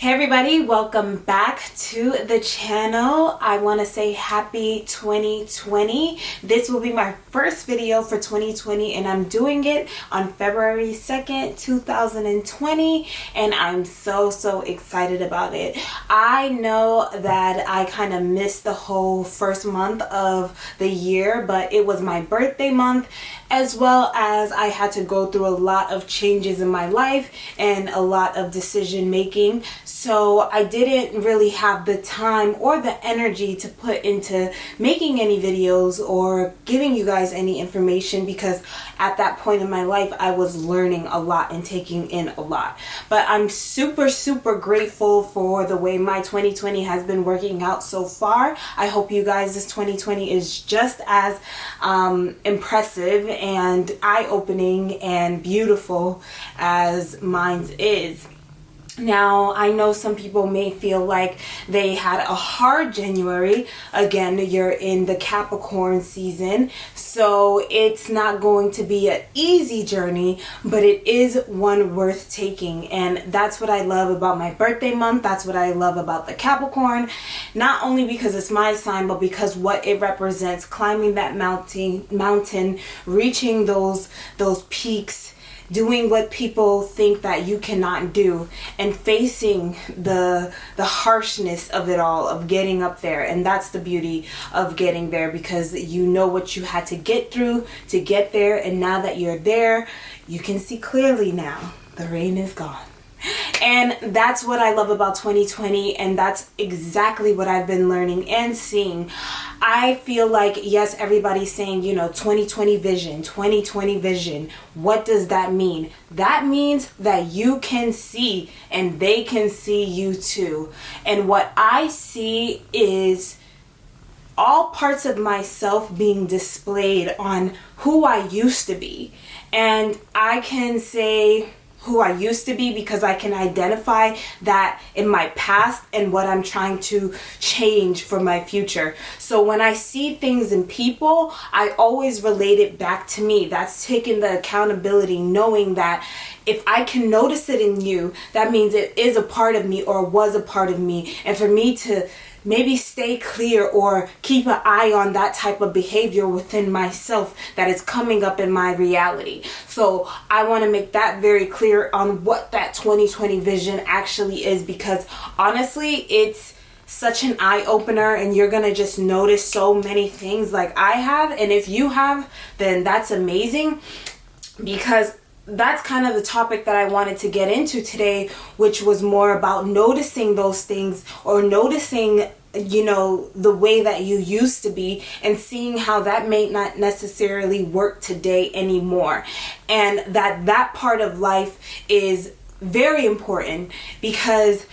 Hey everybody, welcome back to the channel. I want to say happy 2020. This will be my first video for 2020 and I'm doing it on February 2nd, 2020 and I'm so excited about it. I know that I kind of missed the whole first month of the year, but it was my birthday month as well as I had to go through a lot of changes in my life and a lot of decision making. So I didn't really have the time or the energy to put into making any videos or giving you guys any information because at that point in my life I was learning a lot and taking in a lot. But I'm super grateful for the way my 2020 has been working out so far. I hope you guys this 2020 is just as impressive and eye-opening and beautiful as mine is. Now, I know some people may feel like they had a hard January. Again, you're in the Capricorn season, so it's not going to be an easy journey, but it is one worth taking. And that's what I love about my birthday month. That's what I love about the Capricorn. Not only because it's my sign, but because what it represents, climbing that mountain, reaching those peaks, doing what people think that you cannot do and facing the harshness of it all, of getting up there. And that's the beauty of getting there, because you know what you had to get through to get there, and now that you're there, you can see clearly now. The rain is gone. And that's what I love about 2020, and that's exactly what I've been learning and seeing. I feel like, yes, everybody's saying, 2020 vision, 2020 vision. What does that mean? That means that you can see and they can see you too. And what I see is all parts of myself being displayed on who I used to be. And I can say who I used to be because I can identify that in my past and what I'm trying to change for my future. So when I see things in people, I always relate it back to me. That's taking the accountability, knowing that if I can notice it in you, that means it is a part of me or was a part of me. And for me to maybe stay clear or keep an eye on that type of behavior within myself that is coming up in my reality. So I want to make that very clear on what that 2020 vision actually is, because honestly, it's such an eye-opener and you're going to just notice so many things like I have. And if you have, then that's amazing, because that's kind of the topic that I wanted to get into today, which was more about noticing those things, or noticing, the way that you used to be and seeing how that may not necessarily work today anymore. And that part of life is very important, because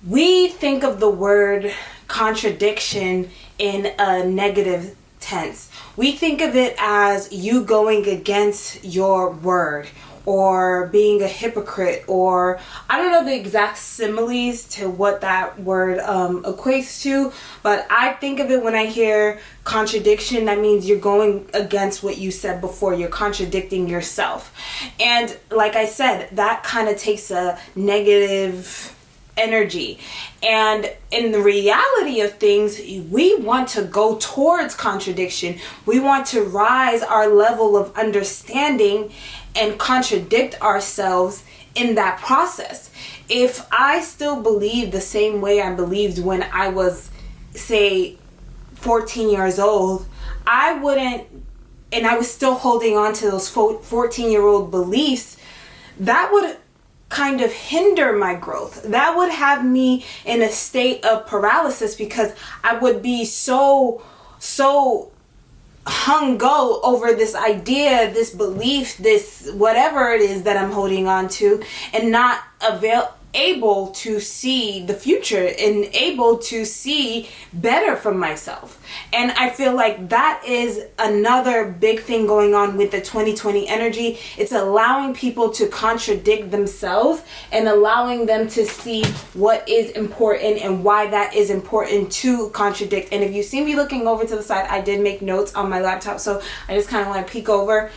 we think of the word contradiction in a negative tense. We think of it as you going against your word, or being a hypocrite, or I don't know the exact similes to what that word equates to, but I think of it when I hear contradiction, that means you're going against what you said before. You're contradicting yourself. And like I said, that kind of takes a negative energy. And in the reality of things, we want to go towards contradiction. We want to rise our level of understanding and contradict ourselves in that process. If I still believe the same way I believed when I was, say, 14 years old, I wouldn't, and I was still holding on to those 14-year-old beliefs, that would kind of hinder my growth. That would have me in a state of paralysis, because I would be so hung-go over this idea, this belief, this whatever it is that I'm holding on to, and not able to see the future and able to see better from myself. And I feel like that is another big thing going on with the 2020 energy. It's allowing people to contradict themselves and allowing them to see what is important and why that is important to contradict. And if you see me looking over to the side, I did make notes on my laptop, so I just kind of want to peek over,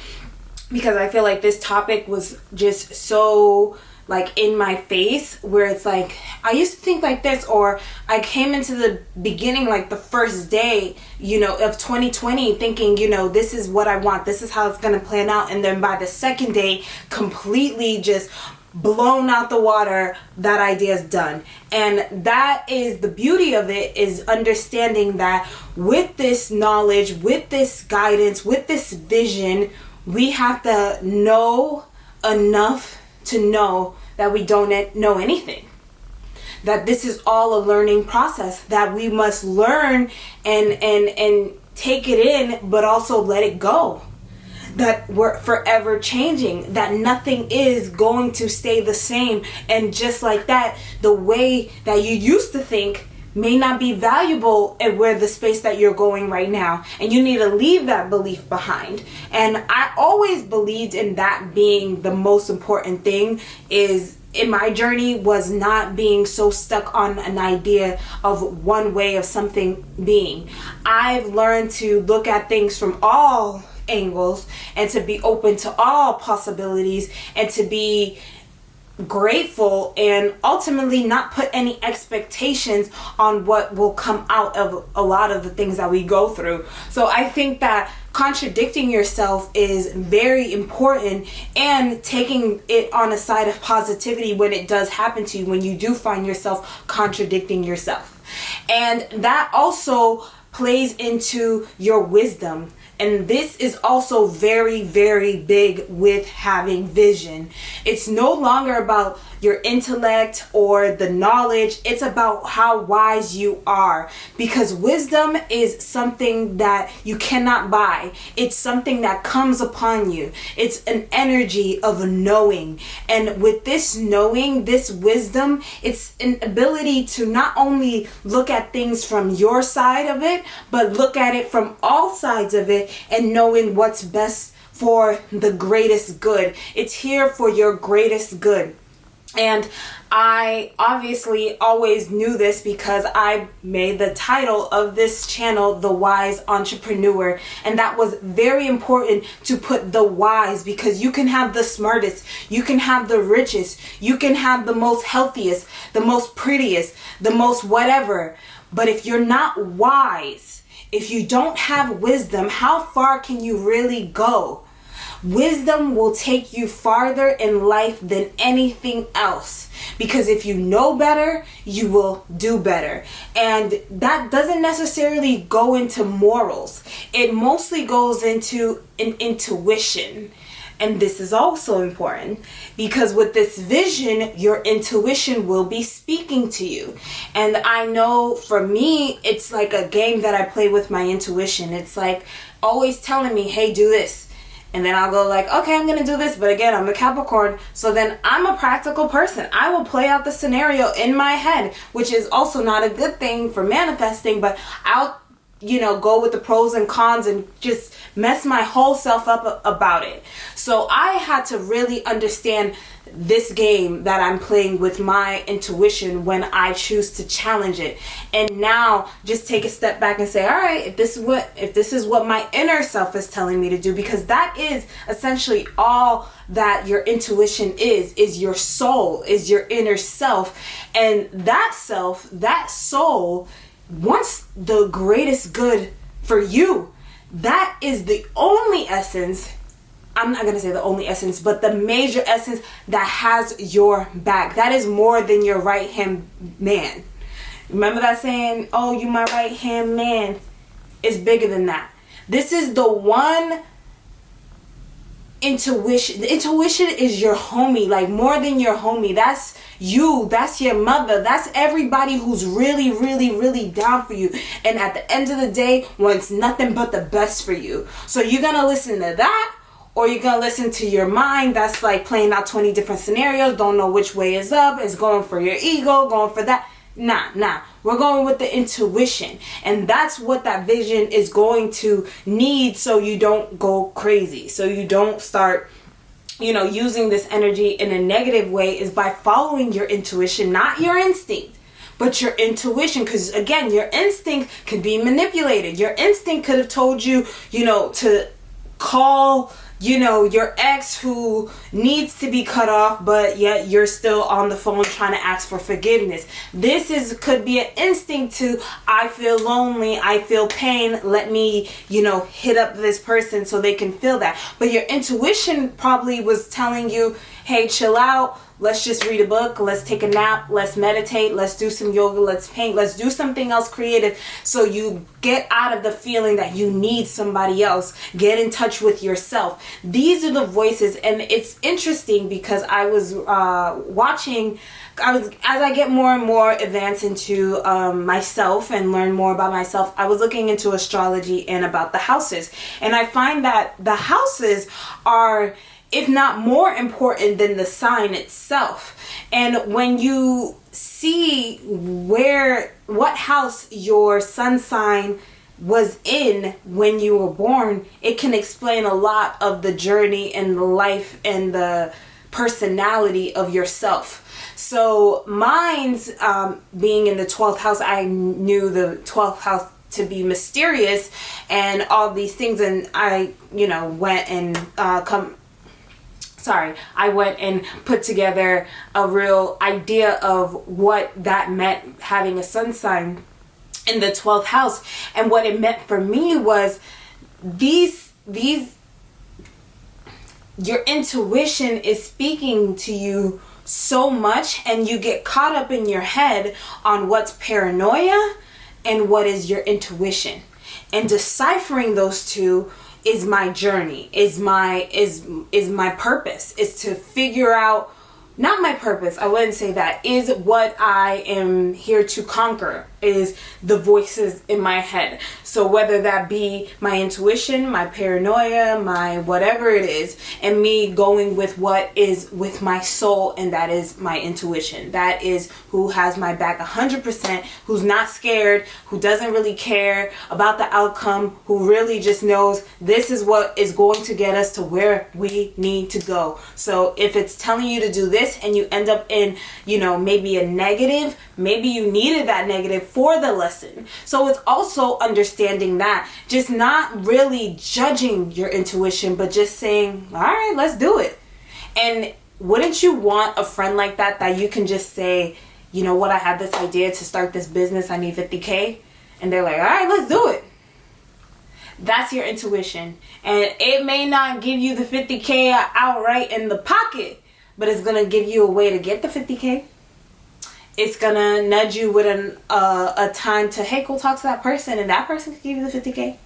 because I feel like this topic was just so like in my face, where it's like I used to think like this, or I came into the beginning, like the first day, of 2020 thinking, this is what I want. This is how it's going to plan out. And then by the second day, completely just blown out the water, that idea is done. And that is the beauty of it, is understanding that with this knowledge, with this guidance, with this vision, we have to know enough to know that we don't know anything. That this is all a learning process, that we must learn and take it in, but also let it go. That we're forever changing, that nothing is going to stay the same. And just like that, the way that you used to think may not be valuable at where the space that you're going right now. And you need to leave that belief behind. And I always believed in that being the most important thing, is in my journey, was not being so stuck on an idea of one way of something being. I've learned to look at things from all angles and to be open to all possibilities and to be grateful and ultimately not put any expectations on what will come out of a lot of the things that we go through. So I think that contradicting yourself is very important, and taking it on a side of positivity when it does happen to you, when you do find yourself contradicting yourself. And that also plays into your wisdom. And this is also very, very big with having vision. It's no longer about your intellect or the knowledge. It's about how wise you are, because wisdom is something that you cannot buy. It's something that comes upon you. It's an energy of knowing. And with this knowing, this wisdom, it's an ability to not only look at things from your side of it, but look at it from all sides of it, and knowing what's best for the greatest good. It's here for your greatest good. And I obviously always knew this, because I made the title of this channel The Wise Entrepreneur. And that was very important to put the wise, because you can have the smartest, you can have the richest, you can have the most healthiest, the most prettiest, the most whatever. But if you're not wise, if you don't have wisdom, how far can you really go? Wisdom will take you farther in life than anything else, because if you know better, you will do better. And that doesn't necessarily go into morals. It mostly goes into an intuition. And this is also important, because with this vision, your intuition will be speaking to you. And I know for me, it's like a game that I play with my intuition. It's like always telling me, hey, do this. And then I'll go like, okay, I'm going to do this. But again, I'm a Capricorn. So then I'm a practical person. I will play out the scenario in my head, which is also not a good thing for manifesting. But I'll, go with the pros and cons and just mess my whole self up about it. So I had to really understand this game that I'm playing with my intuition when I choose to challenge it. And now just take a step back and say, all right, if this is what my inner self is telling me to do, because that is essentially all that your intuition is your soul, is your inner self. And that self, that soul, wants the greatest good for you. That is the only essence. I'm not going to say the only essence, but the major essence that has your back. That is more than your right hand man. Remember that saying, oh, you my right hand man? It's bigger than that. This is the one intuition. The intuition is your homie, like more than your homie. That's you, that's your mother, that's everybody who's really, really, really down for you. And at the end of the day, wants nothing but the best for you. So you're going to listen to that, or you're going to listen to your mind that's like playing out 20 different scenarios, don't know which way is up, is going for your ego, going for that. Nah. We're going with the intuition. And that's what that vision is going to need, so you don't go crazy. So you don't start, using this energy in a negative way, is by following your intuition, not your instinct, but your intuition. Because again, your instinct could be manipulated. Your instinct could have told you, to call your ex who needs to be cut off, but yet you're still on the phone trying to ask for forgiveness. Could be an instinct to, I feel lonely, I feel pain, let me, hit up this person so they can feel that. But your intuition probably was telling you, hey, chill out. Let's just read a book. Let's take a nap. Let's meditate. Let's do some yoga. Let's paint. Let's do something else creative so you get out of the feeling that you need somebody else. Get in touch with yourself. These are the voices. And it's interesting because I was watching, as I get more and more advanced into myself and learn more about myself, I was looking into astrology and about the houses. And I find that the houses are, if not more important than the sign itself. And when you see what house your sun sign was in when you were born, it can explain a lot of the journey and the life and the personality of yourself. So mine's being in the 12th house, I knew the 12th house to be mysterious and all these things, and I went and I went and put together a real idea of what that meant, having a sun sign in the 12th house. And what it meant for me was your intuition is speaking to you so much, and you get caught up in your head on what's paranoia and what is your intuition. And deciphering those two is my journey, is my purpose, is to figure out, not my purpose, I wouldn't say that, is what I am here to conquer, is the voices in my head. So whether that be my intuition, my paranoia, my whatever it is, and me going with what is with my soul, and that is my intuition. That is who has my back 100%, who's not scared, who doesn't really care about the outcome, who really just knows this is what is going to get us to where we need to go. So if it's telling you to do this and you end up in, maybe a negative, maybe you needed that negative for the lesson. So it's also understanding that, just not really judging your intuition, but just saying, all right, let's do it. And wouldn't you want a friend like that you can just say, you know what, I have this idea to start this business, I need 50K. And they're like, all right, let's do it. That's your intuition. And it may not give you the 50K outright in the pocket, but it's going to give you a way to get the 50K. It's going to nudge you with a time to, hey, go talk to that person, and that person can give you the 50K.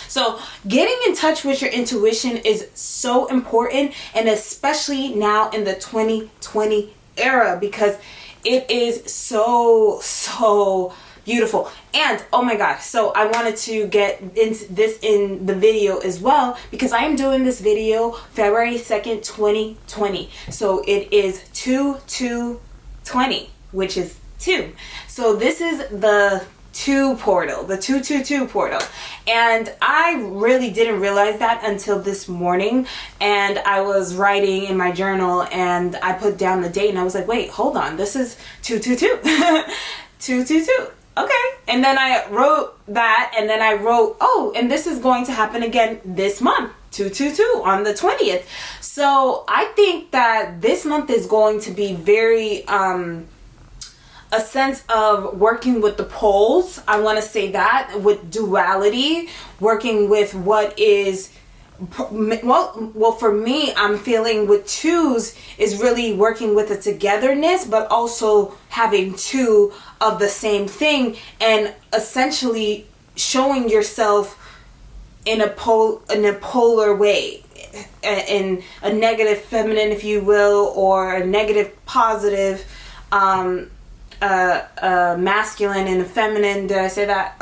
So getting in touch with your intuition is so important, and especially now in the 2020 era, because it is so beautiful. And oh my god, so I wanted to get into this in the video as well, because I am doing this video February 2nd, 2020. So it is 2/2/20, which is 2. So this is the 2 portal, the 222 portal. And I really didn't realize that until this morning. And I was writing in my journal and I put down the date and I was like, wait, hold on, this is 222. 222. Okay. And then I wrote that, and then I wrote, oh, and this is going to happen again this month, 222 on the 20th. So I think that this month is going to be very a sense of working with the poles. I want to say that, with duality, working with what is, well, for me, I'm feeling with 2s is really working with a togetherness, but also having 2 of the same thing, and essentially showing yourself in a polar way, in a negative feminine, if you will, or a negative positive, masculine and feminine. Did I say that?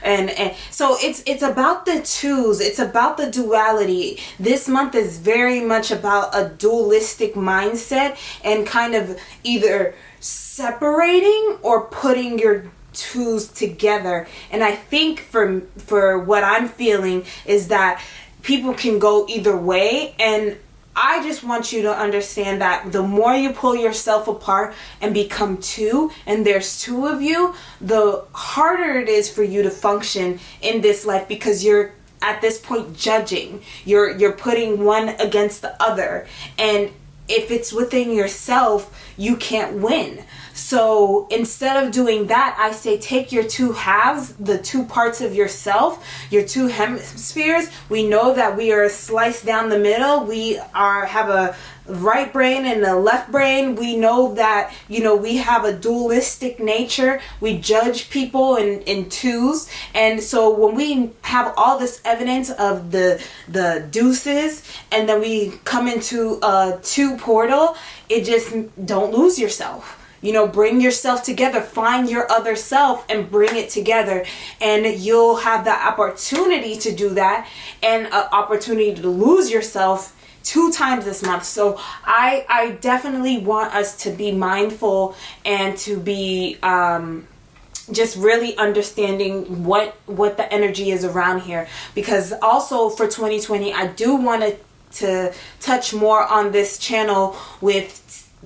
and so it's about the 2s. It's about the duality. This month is very much about a dualistic mindset, and kind of either separating or putting your 2s together. And I think for what I'm feeling is that people can go either way, and I just want you to understand that the more you pull yourself apart and become 2, and there's 2 of you, the harder it is for you to function in this life, because you're at this point judging. You're putting one against the other. And if it's within yourself, you can't win. So instead of doing that, I say take your two halves, the two parts of yourself, your two hemispheres. We know that we are sliced down the middle. We have a right brain and a left brain. We know that, we have a dualistic nature. We judge people in twos. And so when we have all this evidence of the deuces, and then we come into a two portal, it just, don't lose yourself. Bring yourself together, find your other self and bring it together. And you'll have the opportunity to do that, and an opportunity to lose yourself 2 times this month. So I definitely want us to be mindful and to be just really understanding what the energy is around here. Because also for 2020, I do want to touch more on this channel with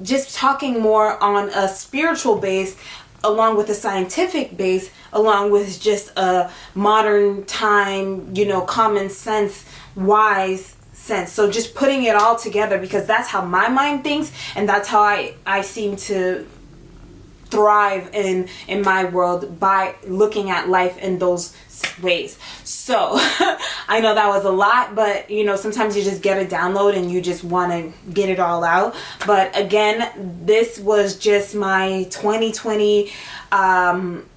just talking more on a spiritual base, along with a scientific base, along with just a modern time, common sense, wise sense. So just putting it all together, because that's how my mind thinks, and that's how I seem to thrive in my world, by looking at life in those ways. So I know that was a lot, but sometimes you just get a download and you just want to get it all out. But again, this was just my 2020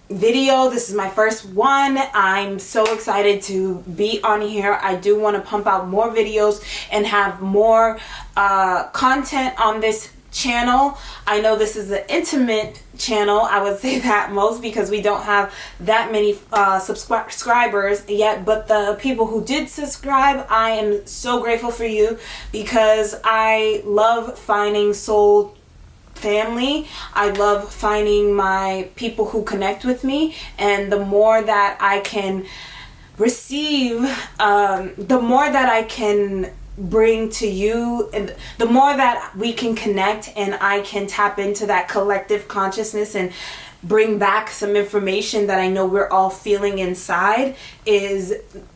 video. This is my first one. I'm so excited to be on here. I do want to pump out more videos and have more content on this channel. I know this is an intimate channel, I would say that most, because we don't have that many subscribers yet, but the people who did subscribe, I am so grateful for you, because I love finding soul family. I love finding my people who connect with me, and the more that I can receive, the more that I can bring to you, and the more that we can connect, and I can tap into that collective consciousness and bring back some information that I know we're all feeling inside, is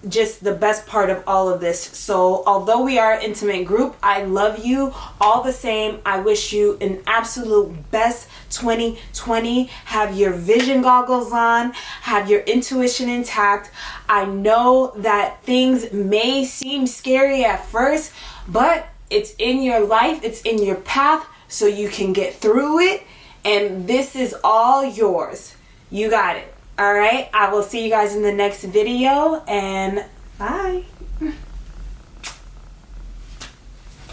just the best part of all of this. So although we are an intimate group, I love you all the same. I wish you an absolute best 2020. Have your vision goggles on, have your intuition intact. I know that things may seem scary at first, but it's in your life, it's in your path, so you can get through it. And this is all yours. You got it. All right. I will see you guys in the next video, and bye.